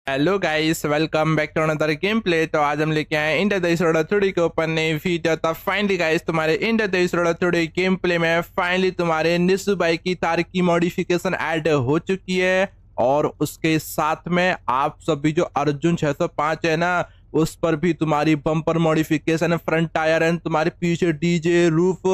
Hello guys, welcome back to another gameplay. तो आज हम लेके आए इंडिया द इस्रोडा थोड़ी के ऊपर नई वीडियो। तो फाइनली गाइस, तुम्हारे इंडिया द इस्रोडा थोड़ी गेम प्ले में फाइनली तुम्हारे निस्सू बाई की तार की मॉडिफिकेशन ऐड हो चुकी है। और उसके साथ में आप सभी जो अर्जुन 605 है ना, उस पर भी तुम्हारी bumper modification, front tyre and तुम्हारे पीछे डीजे रूफ,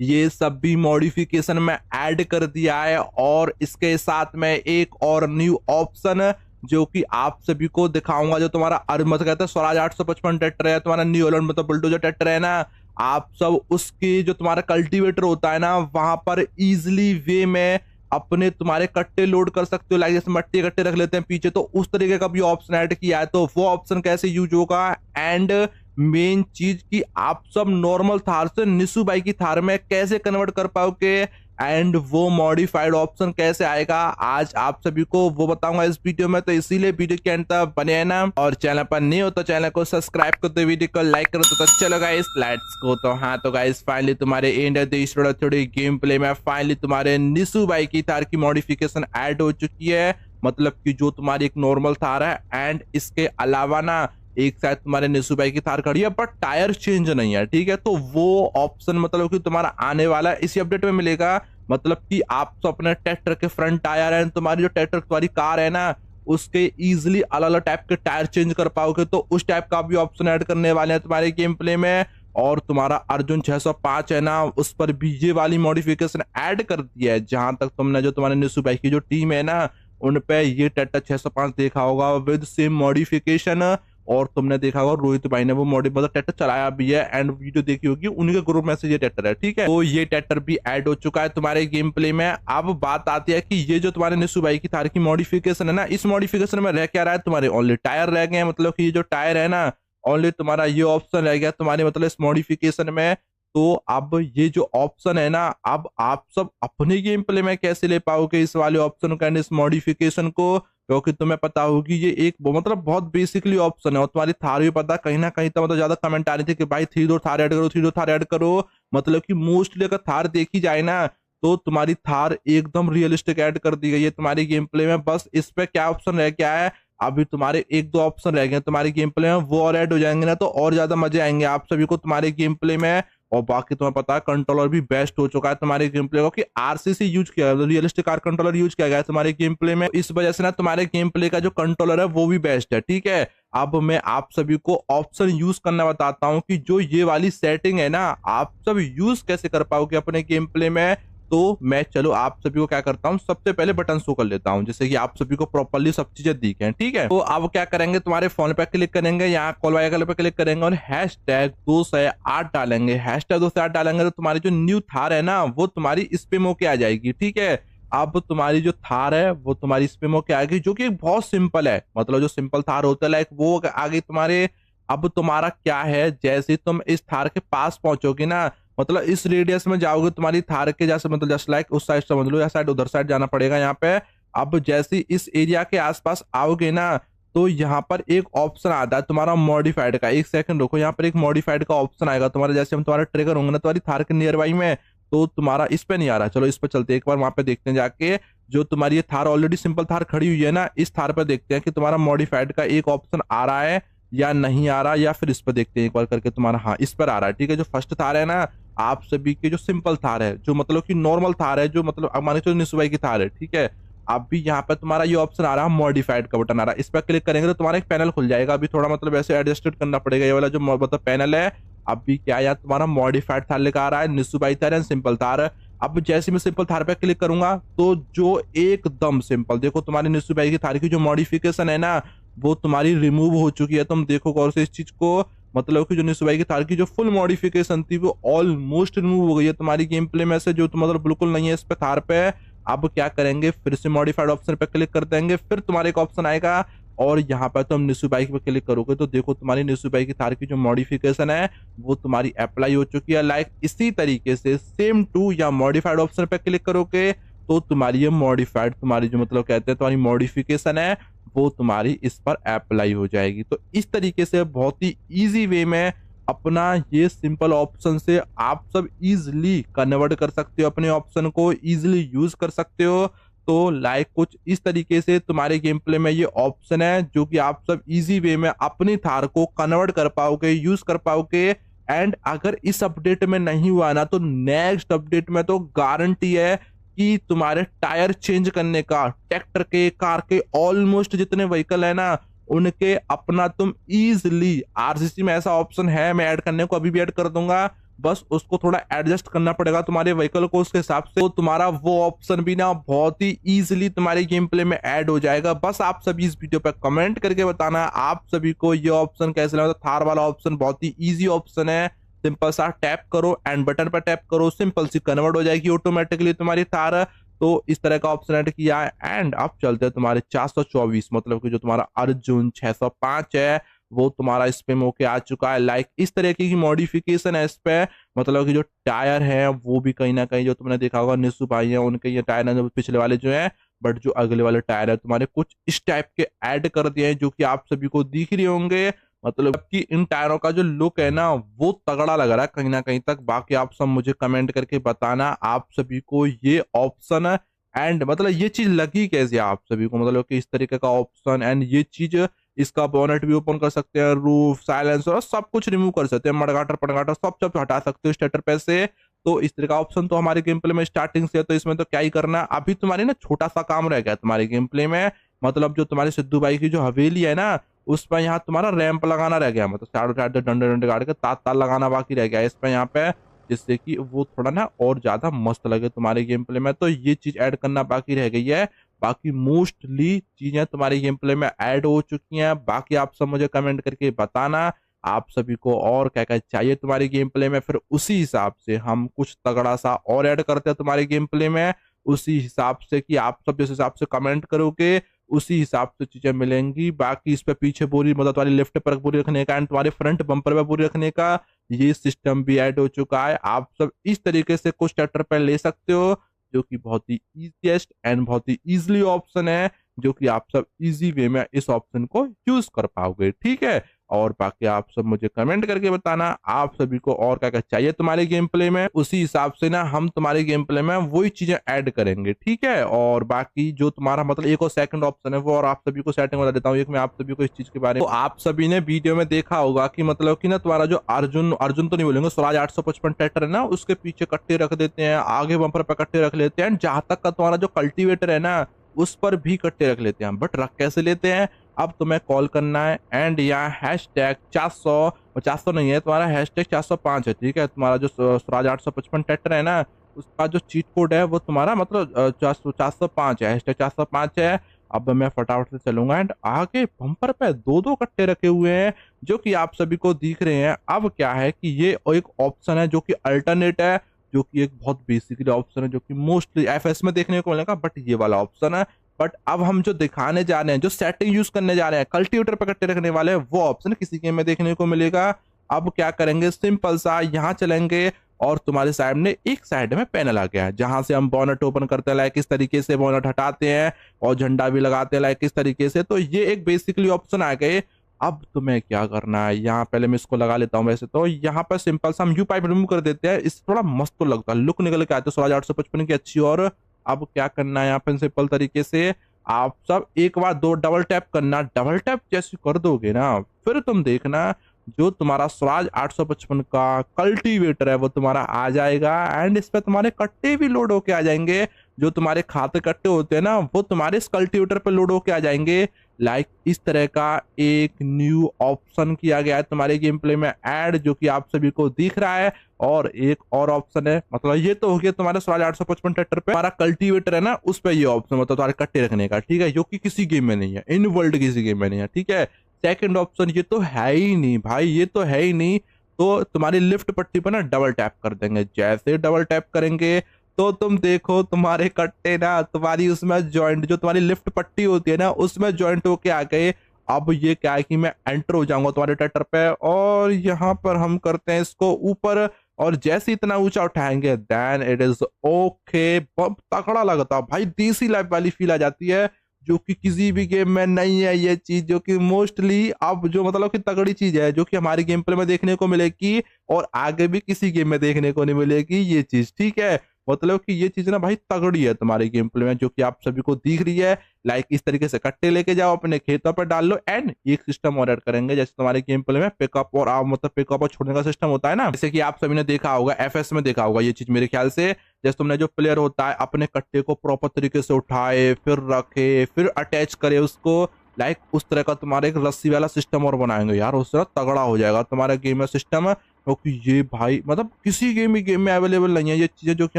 ये सब भी मॉडिफिकेशन में ऐड कर दिया है। और इसके साथ में एक और न्यू ऑप्शन जो कि आप सभी को दिखाऊंगा, जो तुम्हारा मतलब कहते हैं स्वराज 855 ट्रैक्टर है, तुम्हारा न्यू हॉलैंड मतलब बुलडोजर ट्रैक्टर है ना, आप सब उसकी जो तुम्हारा कल्टीवेटर होता है ना, वहां पर इजिली वे में अपने तुम्हारे कट्टे लोड कर सकते हो। लाइक जैसे मट्टी के कट्टे रख लेते हैं पीछे, तो उस तरीके का भी ऑप्शन ऐड किया है। तो वो ऑप्शन कैसे यूज होगा, एंड मेन चीज की आप सब नॉर्मल थार से निस्सू बाई की थार में कैसे कन्वर्ट कर पाओगे, एंड वो मॉडिफाइड ऑप्शन कैसे आएगा, आज आप सभी को वो बताऊंगा इस वीडियो में। तो इसीलिए वीडियो के अंत तक बने हैं ना, और चैनल पर नहीं हो तो चैनल को सब्सक्राइब कर दो, वीडियो को लाइक करो। तो चलो गाइस, लेट्स गो। तो हाँ, तो गाइस फाइनली तुम्हारे इंडिया द इस्रोडा थोड़ी गेम प्ले में फाइनली तुम्हारे निस्सू बाई की थार की मॉडिफिकेशन ऐड हो चुकी है। मतलब कि जो तुम्हारी एक नॉर्मल थार है, एंड इसके अलावा ना एक साइड तुम्हारे निस्सू बाई की थार खड़ी है, पर टायर चेंज नहीं है। ठीक है, तो वो ऑप्शन मतलब कि तुम्हारा आने वाला है, इसी अपडेट में मिलेगा। मतलब कि आप तो अपने ट्रैक्टर के फ्रंट टायर है, तुम्हारी जो ट्रैक्टर तुम्हारी कार है ना, उसके इजिली अलग अलग टाइप के टायर चेंज कर पाओगे। तो उस टाइप का भी ऑप्शन ऐड करने वाले हैं तुम्हारे गेम प्ले में। और तुम्हारा अर्जुन 605 है ना, उस पर भी ये वाली मॉडिफिकेशन ऐड कर दिया है। जहां तक तुमने जो तुम्हारे निस्सू बाई की जो टीम है ना, उन पे ये ट्रैक्टर 605 देखा होगा विद सेम मॉडिफिकेशन। और तुमने देखा होगा रोहित भाई ने वो मतलब ट्रैक्टर चलाया भी है, एंड वीडियो देखी होगी उनके ग्रुप में से ये ट्रैक्टर है। ठीक है, तो ये ट्रैक्टर भी ऐड हो चुका है तुम्हारे गेम प्ले में। अब बात आती है कि ये जो तुम्हारे निस्सू बाई की थार की मॉडिफिकेशन है ना, इस मॉडिफिकेशन में रह क्या रहा है, तुम्हारे ओनली टायर रह गए हैं। मतलब कि ये जो टायर है ना, ओनली तुम्हारा ये ऑप्शन रह गया तुम्हारे मतलब इस मॉडिफिकेशन में। तो अब ये जो ऑप्शन है ना, अब आप सब अपने गेम प्ले में कैसे ले पाओगे इस वाले ऑप्शन का, इस मॉडिफिकेशन को, क्योंकि तुम्हें पता होगी ये एक मतलब बहुत बेसिकली ऑप्शन है। और तुम्हारी थार भी पता, कहीं ना कहीं तो मतलब ज्यादा कमेंट आ रही थी कि भाई 3 डोर थार ऐड करो, 3 डोर थार ऐड करो। मतलब कि मोस्टली अगर थार देखी जाए ना, तो तुम्हारी थार एकदम रियलिस्टिक ऐड कर दी गई है तुम्हारी गेम प्ले में। बस इस पे क्या ऑप्शन रह गया है, अभी तुम्हारे एक दो ऑप्शन रह गए तुम्हारे गेम प्ले में, वो और ऐड हो जाएंगे ना, तो और ज्यादा मजे आएंगे आप सभी को तुम्हारे गेम प्ले में। और बाकी तुम्हें पता है कंट्रोलर भी बेस्ट हो चुका है तुम्हारे गेम प्ले को, कि आरसीसी यूज किया है, रियलिस्टिक कार कंट्रोलर यूज किया गया है तुम्हारे गेम प्ले में। इस वजह से ना तुम्हारे गेम प्ले का जो कंट्रोलर है वो भी बेस्ट है। ठीक है, अब मैं आप सभी को ऑप्शन यूज करना बताता हूँ कि जो ये वाली सेटिंग है ना, आप सब यूज कैसे कर पाओगे अपने गेम प्ले में। तो मैं चलो आप सभी को क्या करता हूँ, सबसे पहले बटन शो कर लेता हूँ, जैसे कि आप सभी को प्रॉपर्ली सब चीजें दिखें। ठीक है, तो अब क्या करेंगे, तुम्हारे फोन पे क्लिक करेंगे, यहाँ कॉल वाइकल पे क्लिक करेंगे और #208 डालेंगे। #208 डालेंगे तो तुम्हारी जो न्यू थार है ना, वो तुम्हारी स्पेमो के आ जाएगी। ठीक है, अब तुम्हारी जो थार है वो तुम्हारी स्पेमो के आएगी, जो कि बहुत सिंपल है। मतलब जो सिंपल थार होता है लाइक वो आगे तुम्हारे। अब तुम्हारा क्या है, जैसे तुम इस थार के पास पहुंचोगे ना, मतलब इस रेडियस में जाओगे तुम्हारी थार के, जैसे मतलब जस्ट लाइक उस साइड समझ लो, या साइड उधर साइड जाना पड़ेगा यहाँ पे। अब जैसे इस एरिया के आसपास आओगे ना, तो यहाँ पर एक ऑप्शन आता है तुम्हारा मॉडिफाइड का। एक सेकंड रुको, यहाँ पर एक मॉडिफाइड का ऑप्शन आएगा तुम्हारे, जैसे हम तुम्हारा ट्रिगर होंगे ना तुम्हारी थार के नियर बाई में, तो तुम्हारा इस पे नहीं आ रहा। चलो इस पे चलते एक बार वहां पे देखते हैं जाके। जो तुम्हारी ये थार ऑलरेडी सिंपल थार खड़ी हुई है ना, इस थार पे देखते हैं कि तुम्हारा मॉडिफाइड का एक ऑप्शन आ रहा है या नहीं आ रहा, या फिर इस पर देखते हैं एक बार करके तुम्हारा। हाँ, इस पर आ रहा है। ठीक है, जो फर्स्ट थार है ना आप सभी के, जो सिंपल थार है, जो मतलब कि नॉर्मल थार है, जो मतलब हमारे जो निस्सू बाई की थार है। ठीक है, अब भी यहाँ पर तुम्हारा ये ऑप्शन आ रहा है, मॉडिफाइड का बटन आ रहा है, इस पर क्लिक करेंगे तो तुम्हारा एक पैनल खुल जाएगा। अभी थोड़ा मतलब ऐसे एडजस्टेड करना पड़ेगा, ये वाला जो मतलब पैनल है। अभी क्या यार तुम्हारा मॉडिफाइड थार लेकर आ रहा है, निस्सू by Thar and simple Thar. अब जैसे मैं सिंपल थार पे क्लिक करूंगा, तो जो एकदम सिंपल देखो तुम्हारी निस्सू बाई की थार की जो मॉडिफिकेशन है ना, वो तुम्हारी रिमूव हो चुकी है। तुम देखो गौर से इस चीज को, मतलब कि जो निस्सू बाई की थार की जो फुल मॉडिफिकेशन थी वो ऑलमोस्ट रिमूव हो गई है तुम्हारी गेम प्ले में से, जो तो मतलब बिल्कुल नहीं है इस पे थार पे। अब क्या करेंगे, फिर से मॉडिफाइड ऑप्शन पे क्लिक कर देंगे, फिर तुम्हारे एक ऑप्शन आएगा, और यहाँ पर तुम निस्सू बाई पे क्लिक करोगे तो देखो तुम्हारी निस्सू बाई की थार की जो मॉडिफिकेशन है वो तुम्हारी अप्लाई हो चुकी है। लाइक इसी तरीके से सेम टू, या मॉडिफाइड ऑप्शन पे क्लिक करोगे तो तुम्हारी ये मॉडिफाइड, तुम्हारी जो मतलब कहते हैं तुम्हारी मॉडिफिकेशन है, वो तुम्हारी इस पर अप्लाई हो जाएगी। तो इस तरीके से बहुत ही इजी वे में अपना ये सिंपल ऑप्शन से आप सब इजिली कन्वर्ट कर सकते हो, अपने ऑप्शन को इजिली यूज कर सकते हो। तो लाइक कुछ इस तरीके से तुम्हारे गेम प्ले में ये ऑप्शन है जो कि आप सब इजी वे में अपनी थार को कन्वर्ट कर पाओगे, यूज कर पाओगे। एंड अगर इस अपडेट में नहीं हुआ ना तो नेक्स्ट अपडेट में तो गारंटी है कि तुम्हारे टायर चेंज करने का, ट्रैक्टर के, कार के, ऑलमोस्ट जितने व्हीकल है ना उनके अपना तुम इजिली, आरसीसी में ऐसा ऑप्शन है, मैं ऐड करने को अभी भी ऐड कर दूंगा, बस उसको थोड़ा एडजस्ट करना पड़ेगा तुम्हारे व्हीकल को उसके हिसाब से, तो तुम्हारा वो ऑप्शन भी ना बहुत ही इजीली तुम्हारे गेम प्ले में ऐड हो जाएगा। बस आप सभी इस वीडियो पे कमेंट करके बताना आप सभी को ये ऑप्शन कैसे लगा। थार वाला ऑप्शन बहुत ही इजी ऑप्शन है, सिंपल सा टैप करो एंड बटन पर टैप करो, सिंपल सी कन्वर्ट हो जाएगी ऑटोमेटिकली तुम्हारी थार। तो इस तरह का ऑप्शन ऐड किया है। एंड अब चलते हैं तुम्हारे 424, मतलब कि जो तुम्हारा अर्जुन 605 है वो तुम्हारा इस पे होके आ चुका है। लाइक इस तरीके की मॉडिफिकेशन है इस पे, मतलब कि जो टायर है वो भी कहीं ना कहीं जो तुमने देखा होगा निस्सू भाई है उनके ये टायर है, जो पिछले वाले जो है, बट जो अगले वाले टायर है तुम्हारे कुछ इस टाइप के ऐड कर दिए हैं जो कि आप सभी को दिख रहे होंगे। मतलब कि इन टायरों का जो लुक है ना वो तगड़ा लग रहा है कहीं ना कहीं तक। बाकी आप सब मुझे कमेंट करके बताना आप सभी को ये ऑप्शन एंड मतलब ये चीज लगी कैसे आप सभी को, मतलब कि इस तरीके का ऑप्शन एंड ये चीज, इसका बोनेट भी ओपन कर सकते हैं, रूफ, साइलेंसर सब कुछ रिमूव कर सकते हैं, मडगाटर पडगाटर सब सब हटा सकते हो स्टार्टर पे से। तो इस तरह का ऑप्शन तो हमारे गेम प्ले में स्टार्टिंग से है, तो इसमें तो क्या ही करना, अभी तुम्हारी ना छोटा सा काम रह गया तुम्हारे गेम प्ले में, मतलब जो तुम्हारे सिद्धू भाई की जो हवेली है ना उस पर यहाँ तुम्हारा रैंप लगाना रह गया, मतलब साइड साइड डंडे डंडे गाड़ के तार तार लगाना बाकी रह गया इस पे यहाँ पे, जिससे कि वो थोड़ा ना और ज्यादा मस्त लगे तुम्हारे गेम प्ले में। तो ये चीज ऐड करना बाकी रह गई है, बाकी मोस्टली चीजें तुम्हारे गेम प्ले में ऐड हो चुकी हैं। बाकी आप सब मुझे कमेंट करके बताना आप सभी को और क्या क्या चाहिए तुम्हारे गेम प्ले में, फिर उसी हिसाब से हम कुछ तगड़ा सा और ऐड करते हैं तुम्हारे गेम प्ले में, उसी हिसाब से कि आप सब जिस हिसाब से कमेंट करोगे उसी हिसाब से चीजें मिलेंगी। बाकी इस पे पीछे बोरी, मतलब तुम्हारी लेफ्ट पर बोरी रखने का एंड तुम्हारे फ्रंट बम्पर पे बोरी रखने का ये सिस्टम भी ऐड हो चुका है। आप सब इस तरीके से कुछ ट्रैक्टर पे ले सकते हो जो कि बहुत ही इजीएस्ट एंड बहुत ही इजीली ऑप्शन है, जो कि आप सब इजी वे में इस ऑप्शन को यूज कर पाओगे, ठीक है। और बाकी आप सब मुझे कमेंट करके बताना आप सभी को और क्या क्या चाहिए तुम्हारे गेम प्ले में, उसी हिसाब से ना हम तुम्हारे गेम प्ले में वही चीजें ऐड करेंगे, ठीक है। और बाकी जो तुम्हारा मतलब एक और सेकंड ऑप्शन है वो और आप सभी को सेटिंग बता देता हूँ एक मैं आप सभी को इस चीज के बारे में। तो आप सभी ने वीडियो में देखा होगा कि मतलब कि ना तुम्हारा जो अर्जुन अर्जुन तो नहीं बोलेंगे, स्वराज 855 ट्रैक्टर है ना उसके पीछे कट्टे रख देते हैं, आगे बम्पर पर कट्टे रख लेते हैं, जहां तक का तुम्हारा जो कल्टीवेटर है ना उस पर भी कट्टे रख लेते हैं। बट रख कैसे लेते हैं, अब तुम्हें कॉल करना है एंड यहाँ हैशटैग 400 नहीं है तुम्हारा, हैशटैग 405 है, ठीक है। तुम्हारा जो स्वराज 855 ट्रैक्टर है ना उसका जो चीट कोड है वो तुम्हारा मतलब 405 है, हैशटैग 405 है। अब मैं फटाफट से चलूंगा एंड आगे बम्पर पे दो दो कट्टे रखे हुए हैं जो कि आप सभी को दिख रहे हैं। अब क्या है कि ये एक ऑप्शन है जो कि अल्टरनेट है, जो कि एक बहुत बेसिकली ऑप्शन है जो कि मोस्टली एफएस में देखने को मिलेगा, बट ये वाला ऑप्शन है। बट अब हम जो दिखाने जा रहे हैं, जो सेटिंग यूज करने जा रहे हैं, कल्टीवेटर पर कट्टे रखने वाले, वो ऑप्शन किसी गेम में देखने को मिलेगा। अब क्या करेंगे, सिंपल सा यहाँ चलेंगे और तुम्हारे सामने एक साइड में पैनल आ गया है जहां से हम बोनट ओपन करते हैं, लाइक इस तरीके से बोनट हटाते हैं और झंडा भी लगाते हैं लाइक इस तरीके से। तो ये एक बेसिकली ऑप्शन आ गए। अब तुम्हें क्या करना है, यहाँ पहले मैं इसको लगा लेता हूँ, वैसे तो यहाँ पर सिंपल सा हम यू पाइप रिमूव कर देते हैं, इससे थोड़ा मस्त तो लगता है, लुक निकल के आते हैं स्वराज 855 की अच्छी। और अब क्या करना है, यहाँ पर सिंपल तरीके से आप सब एक बार दो डबल टैप करना, डबल टैप जैसे कर दोगे ना फिर तुम देखना जो तुम्हारा स्वराज 855 का कल्टीवेटर है वो तुम्हारा आ जाएगा एंड इस पे तुम्हारे कट्टे भी लोड होके आ जाएंगे, जो तुम्हारे खाते कट्टे होते हैं ना वो तुम्हारे इस कल्टीवेटर पे लोड होके आ जाएंगे। लाइक इस तरह का एक न्यू ऑप्शन किया गया है तुम्हारे गेम प्ले में ऐड, जो कि आप सभी को दिख रहा है। और एक और ऑप्शन है, मतलब ये तो हो गया तुम्हारे स्वराज 855 ट्रैक्टर पे हमारा कल्टीवेटर है ना उस पे ये ऑप्शन, मतलब तुम्हारे कट्टे रखने का, ठीक है, जो कि किसी गेम में नहीं है, इन वर्ल्ड किसी गेम में नहीं है, ठीक है। सेकंड ऑप्शन ये तो है ही नहीं भाई, ये तो है ही नहीं। तो तुम्हारी लिफ्ट पट्टी पर ना डबल टैप कर देंगे, जैसे डबल टैप करेंगे तो तुम देखो तुम्हारे कट्टे ना तुम्हारी उसमें जॉइंट, जो तुम्हारी लिफ्ट पट्टी होती है ना उसमें जॉइंट होके आ गए। अब ये क्या है कि मैं एंटर हो जाऊंगा तुम्हारे ट्रैक्टर पे और यहाँ पर हम करते हैं इसको ऊपर, और जैसे इतना ऊंचा उठाएंगे देन इट इज ओके। बहुत तगड़ा लगता है भाई, देसी लाइफ वाली फील आ जाती है जो कि किसी भी गेम में नहीं है ये चीज, जो कि मोस्टली अब जो मतलब कि तगड़ी चीज है जो कि हमारे गेम प्ले में देखने को मिलेगी और आगे भी किसी गेम में देखने को नहीं मिलेगी ये चीज, ठीक है। मतलब कि ये चीज ना भाई तगड़ी है तुम्हारे गेम प्ले में, जो कि आप सभी को दिख रही है। लाइक इस तरीके से कट्टे लेके जाओ, अपने खेतों पर डाल लो, एंड एक सिस्टम और ऐड करेंगे जैसे तुम्हारे गेम प्ले में पिकअप और मतलब पिकअप और छोड़ने का सिस्टम होता है ना, जैसे कि आप सभी ने देखा होगा एफएस में, देखा होगा ये चीज मेरे ख्याल से। जैसे तुमने जो प्लेयर होता है अपने कट्टे को प्रॉपर तरीके से उठाए, फिर रखे, फिर अटैच करे उसको, लाइक उस तरह का तुम्हारा एक रस्सी वाला सिस्टम और बनाएंगे यार, उस तरह तगड़ा हो जाएगा तुम्हारा गेम में सिस्टम। क्योंकि ये भाई मतलब किसी गेम में अवेलेबल नहीं है ये चीजें जो कि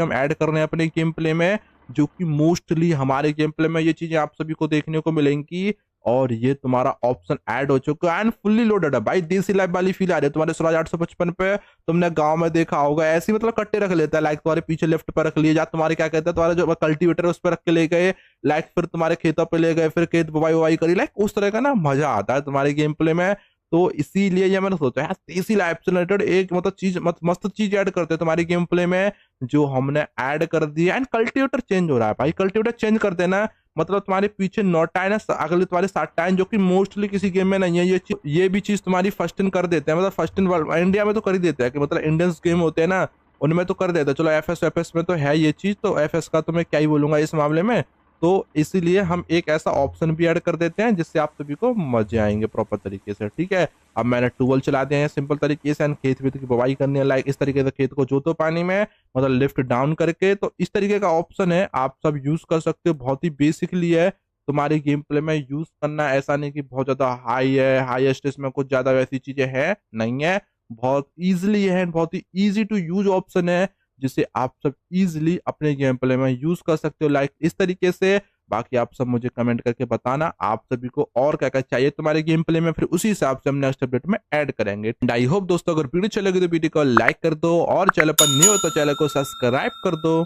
हम ऐड कर रहे हैं अपने गेम प्ले में, जो कि मोस्टली हमारे गेम प्ले में ये चीजें आप सभी को देखने को मिलेंगी। और ये तुम्हारा ऑप्शन ऐड हो चुका है एंड फुल्ली लोडेड है भाई, देसी लाइफ वाली फील आ रही है तुम्हारे स्वराज 855 पे। तुमने गांव में देखा होगा ऐसे ही, मतलब कट्टे रख लेता है, लाइक तुम्हारे पीछे लेफ्ट पर रख लिए, या तुम्हारे क्या कहते हैं तुम्हारे जो कल्टीवेटर उस पर रख के ले गए, लाइक फिर तुम्हारे खेतों पे ले गए, फिर खेत बुवाई उवाई करी, लाइक उस तरह का ना मजा आता है तुम्हारे गेम प्ले में। तो इसीलिए ये मैंने सोचा है देसी लाइफ से रिलेटेड एक मतलब चीज मस्त चीज ऐड करते हैं तुम्हारी गेम प्ले में, जो हमने ऐड कर दिया। एंड कल्टीवेटर चेंज हो रहा है भाई, कल्टीवेटर चेंज कर देना, मतलब तुम्हारे पीछे नोटा है ना, अगले तुम्हारे 7 टाइम, जो कि मोस्टली किसी गेम में नहीं है ये भी चीज तुम्हारी फर्स्ट इन कर देते हैं, मतलब फर्स्ट इन इंडिया में तो कर ही देते हैं कि मतलब इंडियंस गेम होते हैं ना उनमें तो कर देते हैं। चलो एफएस में तो है ये चीज, तो एफएस का तो मैं क्या ही बोलूंगा इस मामले में। तो इसीलिए हम एक ऐसा ऑप्शन भी ऐड कर देते हैं जिससे आप सभी को मजे आएंगे प्रॉपर तरीके से, ठीक है। अब मैंने टूवल चला दिया है सिंपल तरीके से, खेत वेत की बुवाई करनी है, लाइक इस तरीके से खेत को जोतो पानी में, मतलब लिफ्ट डाउन करके। तो इस तरीके का ऑप्शन है, आप सब यूज कर सकते हो, बहुत ही बेसिकली है तुम्हारे गेम प्ले में यूज करना। ऐसा नहीं कि बहुत ज्यादा हाई है, हाईएस्ट इसमें कुछ ज्यादा वैसी चीजें है नहीं है, बहुत इजिली है, बहुत ही इजी टू यूज ऑप्शन है, जिसे आप सब इजिली अपने गेम प्ले में यूज कर सकते हो, लाइक इस तरीके से। बाकी आप सब मुझे कमेंट करके बताना आप सभी को और क्या क्या चाहिए तुम्हारे गेम प्ले में, फिर उसी हिसाब से हम नेक्स्ट अपडेट में ऐड करेंगे। आई होप दोस्तों अगर वीडियो अच्छी लगे तो वीडियो को लाइक कर दो, और चैनल पर न्यू हो तो चैनल को सब्सक्राइब कर दो।